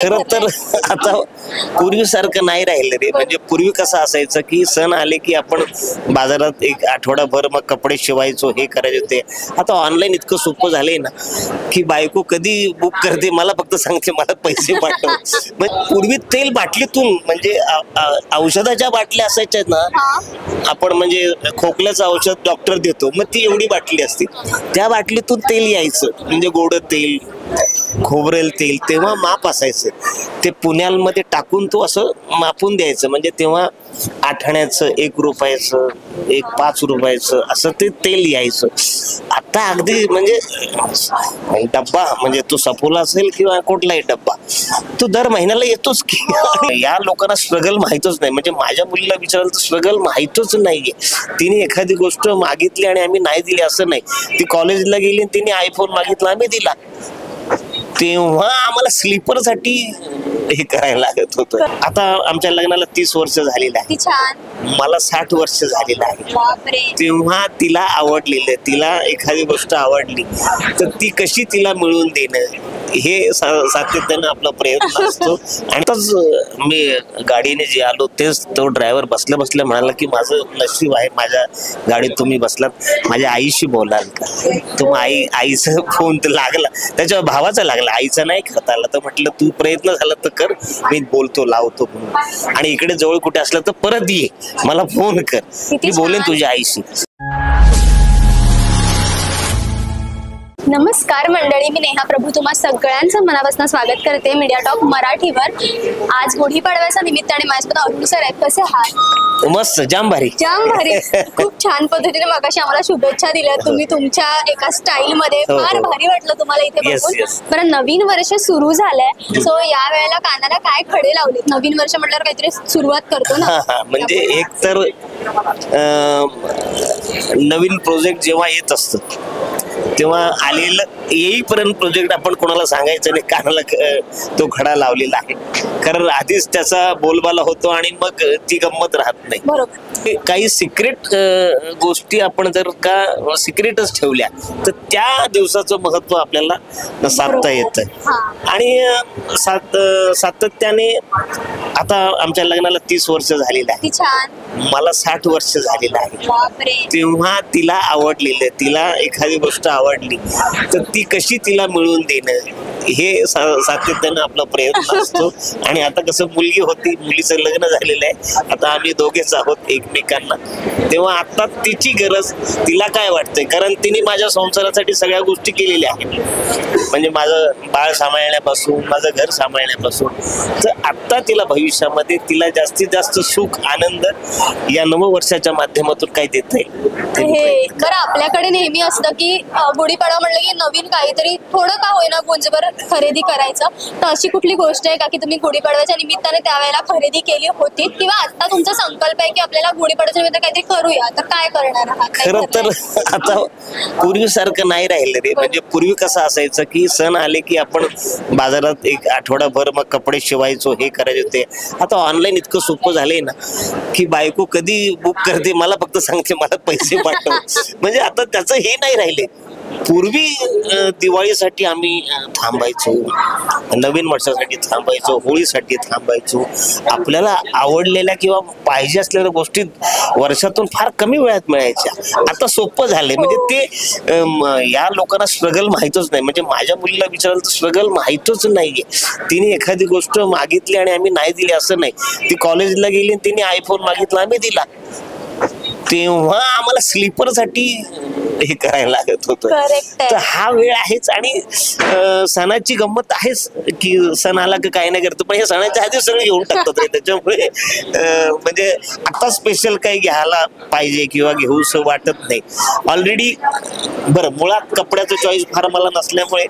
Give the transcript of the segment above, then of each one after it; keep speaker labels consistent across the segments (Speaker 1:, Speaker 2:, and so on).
Speaker 1: खरं तर आता पूर्वीसारखं नाही राहिलं रे. म्हणजे पूर्वी कसं असायचं की सण आले की आपण बाजारात एक आठवडाभर मग कपडे शिवायचो, हे करायचे ते. आता ऑनलाईन इतकं सोपं झालंय ना की बायको कधी बुक करते, मला फक्त सांगते मला पैसे पाठव. म्हणजे पूर्वी तेल बाटलीतून, म्हणजे औषधाच्या बाटल्या असायच्या ना, आपण म्हणजे खोकल्याचं औषध डॉक्टर देतो, मग ती एवढी बाटली असते, त्या बाटलीतून तेल यायचं, म्हणजे गोड तेल, खोबरेल तेल. तेव्हा माप असायचं, ते पुण्यामध्ये टाकून तो असं मापून द्यायचं. म्हणजे तेव्हा 8 आण्याचं, 1 रुपयाचं, 5 रुपयाचं असं ते तेल यायचं. आता अगदी म्हणजे डब्बा, म्हणजे तो सफोला असेल किंवा कुठलाही डब्बा, तो दर महिन्याला येतोच की. या लोकांना स्ट्रगल माहितच नाही. म्हणजे माझ्या मुलीला विचारलं तर स्ट्रगल माहितच नाहीये. तिने एखादी गोष्ट मागितली आणि आम्ही नाही दिली असं नाही. ती कॉलेजला गेली, तिने आयफोन मागितला, आम्ही दिला. तेव्हा आम्हाला स्लीपरसाठी हे करायला लागत होतं. आता आमच्या लग्नाला 30 वर्ष झालेलं आहे. मला 60 वर्ष झालेलं आहे. तेव्हा तिला आवडलेलं, तिला एखादी गोष्ट आवडली तर ती कशी तिला मिळवून देणं, हे सातत्यानं आपला प्रयत्न असतो. आणि तसंच मी गाडीने जे आलो तेच तो ड्रायव्हर बसल्या बसल्या म्हणाला की माझं नशीब आहे, माझ्या गाडीत तुम्ही बसलात, माझ्या आईशी बोलाल का. तो आईचा फोन तर लागला, त्याच्या भावाचा लागला, आईचा नाही करता आला. तर म्हटलं तू प्रयत्न झाला तर कर, मी बोलतो, लावतो म्हणून. आणि इकडे जवळ कुठे असलं तर परत ये, मला फोन कर, मी बोलेन तुझ्या आईशी.
Speaker 2: नमस्कार मंडळी, मी नेहा प्रभू तुम्हा सगळ्यांचं मनापासून स्वागत करते मीडिया टॉक मराठीवर. आज गुढीपाडव्याच्या निमित्ताने माझ्यासोबत अरुण सर आहेत. कसे आहात?
Speaker 1: मस्त, जाम भारी.
Speaker 2: खूप छान पद्धतीने मगाशी आम्हाला शुभेच्छा दिल्या तुम्ही तुमच्या एका स्टाईल मध्ये. फार भारी वाटलं तुम्हाला इथे बघून. बरं, नवीन वर्ष सुरू झालंय, सो या वेळेला कानाला काय खडे लावले? नवीन वर्ष म्हटल्यावर काहीतरी सुरुवात करतो ना.
Speaker 1: म्हणजे एक तर नवीन प्रोजेक्ट जेव्हा येत असत तेव्हा आलेलं येईपर्यंत प्रोजेक्ट आपण कोणाला सांगायचं नाही, कानाला तो खडा लावलेला आहे. कारण आधीच त्याचा बोलबाला होतो आणि मग ती गंमत राहत नाही. बरोबर. काही सिक्रेट गोष्टी आपण जर का सिक्रेटच ठेवल्या तर त्या दिवसाचं महत्व आपल्याला साधता येतं. आणि सातत्याने आता आमच्या लग्नाला 30 वर्ष झालेलं आहे. मला 60 वर्ष झालेलं आहे. तेव्हा तिला आवडलेलं, तिला एखादी गोष्ट आवडली तर ती कशी तिला मिळवून देणं, हे सातत्यानं आपला प्रयत्न असतो. आणि आता कसं मुलगी होती, मुलीचं लग्न झालेलं आहे, आता आम्ही दोघेच आहोत एकमेकांना. तेव्हा आता तिची गरज, तिला काय वाटतंय, कारण तिने माझ्या संसारासाठी सगळ्या गोष्टी केलेल्या आहेत. म्हणजे माझं बाळ सांभाळण्यापासून, माझं घर सांभाळण्यापासून. तर आता तिला भविष्यामध्ये तिला जास्तीत जास्त सुख, आनंद या नववर्षाच्या माध्यमातून काय देता येईल.
Speaker 2: बरं, आपल्याकडे नेहमी असतं की गुढीपाडवा म्हणलं की नवीन काहीतरी थोडं का होईना गुंजभर खरेदी करायचं. तर अशी कुठली गोष्ट आहे का की तुम्ही गुढीपाडव्याच्या निमित्ताने त्यावेळेला खरेदी केली होती, किंवा आता तुमचा संकल्प आहे की आपल्याला गुढीपाडव्याच्या निमित्त काहीतरी करूया, तर काय करणार आहात?
Speaker 1: खरं तर आता पूर्वीसारखं नाही राहिलं रे. म्हणजे पूर्वी कसं असायचं की सण आले की आपण बाजारात एक आठवडाभर मग कपडे शिवायचो, हे करायचे ते. आता ऑनलाईन इतकं सोपं झालंय ना की बायको कधी बुक करते, मला फक्त सांगते मला पैसे पाठव. म्हणजे आता त्याचं हे नाही राहिले. पूर्वी दिवाळीसाठी आम्ही थांबायचो, नवीन वर्षासाठी थांबायचो, होळीसाठी थांबायचो. आपल्याला आवडलेल्या किंवा पाहिजे असलेल्या गोष्टी वर्षातून फार कमी वेळात मिळायच्या. आता सोपं झालंय. म्हणजे ते या लोकांना स्ट्रगल माहितच नाही. म्हणजे माझ्या मुलीला विचारलं तर स्ट्रगल माहितच नाहीये. तिने एखादी गोष्ट मागितली आणि आम्ही नाही दिली असं नाही. ती कॉलेजला गेली, तिने आयफोन मागितला, आम्ही दिला. तेव्हा आम्हाला स्लीपरसाठी हे करायला लागत होतं. तर हा वेळ आहेच. आणि सणाची गंमत आहेच की सण आला की काही नाही करतो, पण हे सणाच्या आधी सगळं घेऊन टाकतात रे. त्याच्यामुळे म्हणजे आता स्पेशल काही घ्यायला पाहिजे किंवा घेऊसं वाटत नाही. ऑलरेडी बरं, मुळात कपड्याचं चॉईस फार मला नसल्यामुळे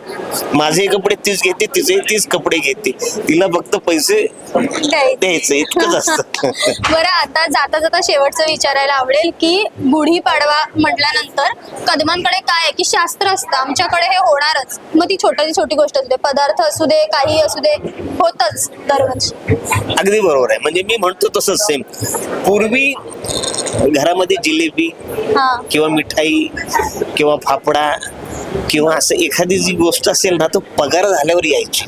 Speaker 1: माझे कपडे तीच घेते, तिचे 30 कपडे घेते. तिला फक्त पैसे द्यायचं इतकंच असतं.
Speaker 2: बरं, आता जाता जाता शेवटचं विचारायला आवडेल की गुढीपाडवा म्हटल्यानंतर कदमांकडे काय आहे की शास्त्र असतं, आमच्याकडे हे होणारच. मग ती छोटी गोष्ट असू दे, पदार्थ असू दे, काही असू दे, होतच दरवर्षी.
Speaker 1: अगदी बरोबर आहे. म्हणजे मी म्हणतो तसंच सेम. पूर्वी घरामध्ये जिलेबी किंवा मिठाई किंवा फाफडा किंवा असं एखादी जी गोष्ट असेल ना, तो पगार झाल्यावर यायची.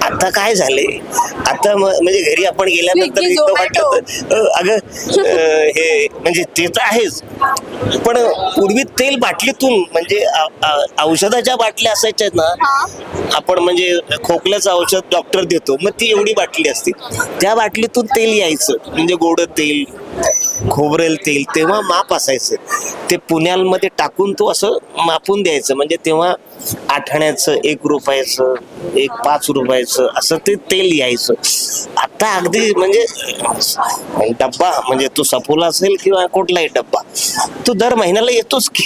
Speaker 1: आता काय झालंय, आता म्हणजे घरी आपण गेल्यानंतर
Speaker 2: Swiggy,
Speaker 1: इतकं
Speaker 2: Zomato.
Speaker 1: वाटलं अगं हे म्हणजे ते तर आहेच, पण पूर्वी तेल बाटलीतून म्हणजे औषधाच्या बाटल्या असायच्या ना, आपण म्हणजे खोकल्याचं औषध डॉक्टर देतो, मग ती एवढी बाटली असते, त्या बाटलीतून तेल यायचं, म्हणजे गोड तेल, खोबरेल तेल, तेव्हा माप असायचं, ते पुण्यामध्ये टाकून तो असं मापून द्यायचं, म्हणजे तेव्हा 8 आण्याचं, 1 रुपयाचं, 5 रुपयाचं असं ते तेल यायचं. आता अगदी म्हणजे डब्बा, म्हणजे तो सफोला असेल किंवा कुठलाही डब्बा, तो दर महिन्याला येतोच की.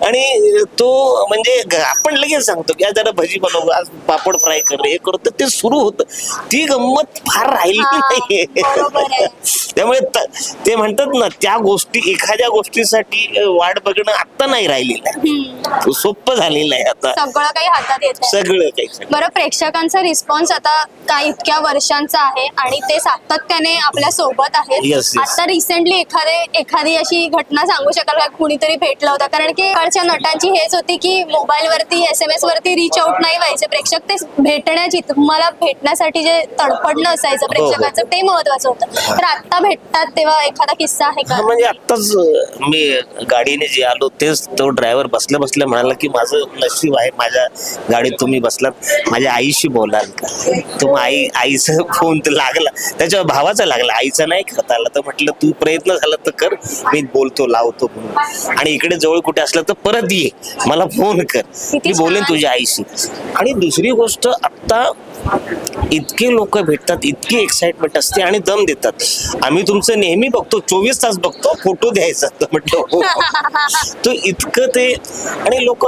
Speaker 1: आणि तो म्हणजे आपण लगेच सांगतो की आज जरा भजी बनवू, आज पापड फ्राय कर, हे करतो, ते सुरू होतं. ती गंमत फार राहिली नाहीये. त्यामुळे ते म्हणतात ना, त्या गोष्टी, एखाद्या गोष्टीसाठी वाट बघणं आता नाही राहिलेलं आहे, सोपं झालेलं आहे आता,
Speaker 2: सगळं काही हातात येत
Speaker 1: सगळं काही.
Speaker 2: बरं, प्रेक्षकांचा रिस्पॉन्स आता काय इतक्या वर्षांचा आहे आणि ते सातत्याने आपल्या सोबत आहेत.
Speaker 1: Yes, yes.
Speaker 2: आता रिसेंटली एखादी अशी घटना सांगू शकाल का, कुणीतरी भेटलं होतं? कारण की कालच्या नटांची हेच होती की मोबाईल वरती, SMS वरती रीच आउट नाही व्हायचे प्रेक्षक, ते भेटण्याची, तुम्हाला भेटण्यासाठी जे तडपडणं असायचं प्रेक्षकांचं, ते महत्वाचं होतं. तर आता भेटतात तेव्हा एखादा किस्सा आहे का?
Speaker 1: म्हणजे आत्ताच मी गाडीने जे आलो, तेच तो ड्रायव्हर बसल्या बसल्या म्हणाला की माझं नशीब आहे, माझ्या गाडीत तुम्ही बसलात, माझ्या आईशी बोलाल का? तो आईचा फोन तर लागला, त्याच्या भावाचा लागला, आईचा नाही करता आला. तर म्हटलं तू प्रयत्न झाला तर कर, मी बोलतो, लावतो म्हणून. आणि इकडे जवळ कुठे असलं तर परत ये, मला फोन कर, मी बोलेन तुझ्या आईशी. आणि दुसरी गोष्ट, आता इतके लोक भेटतात, इतकी एक्साइटमेंट असते आणि दम देतात. आम्ही तुमचं नेहमी बघतो, 24 तास बघतो, फोटो द्यायचा. म्हटलं हो. तो इतकं ते, आणि लोक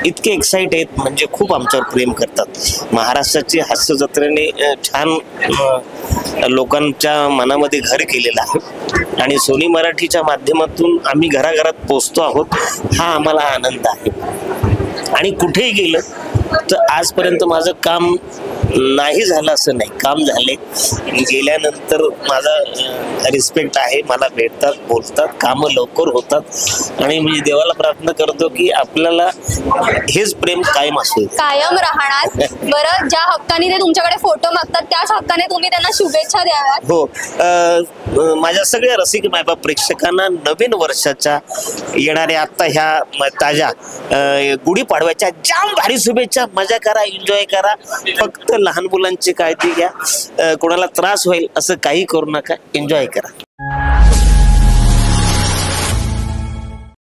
Speaker 1: इतके एक्साइट आहेत, म्हणजे खूप आमच्यावर प्रेम करतात. महाराष्ट्राची हास्य जत्रेने छान लोकांच्या मनामध्ये घर केलेलं आहे आणि सोनी मराठीच्या माध्यमातून आम्ही घराघरात पोचतो आहोत, हा आम्हाला आनंद आहे. आणि कुठेही गेलं तर आजपर्यंत माझं काम नाही झालं असं नाही, काम झाले. गेल्यानंतर माझा रिस्पेक्ट आहे, मला भेटतात, बोलतात, कामं लवकर होतात. आणि मी देवाला प्रार्थना करतो की आपल्याला हेच प्रेम कायम असू,
Speaker 2: कायम राहणार. बरं, ज्या हक्काने ते तुमच्याकडे फोटो मागतात, त्याच हक्काने तुम्ही त्यांना शुभेच्छा द्याव्यात.
Speaker 1: हो, माझ्या सगळ्या रसिक मायबाप प्रेक्षकांना नवीन वर्षाच्या येणाऱ्या आता ह्या ताज्या गुढीपाडव्याच्या जाम भारी शुभेच्छा. मजा करा, एन्जॉय करा, फक्त लहान मुलांची काळजी घ्या, कोणाला त्रास होईल असं काही करू नका, एन्जॉय करा.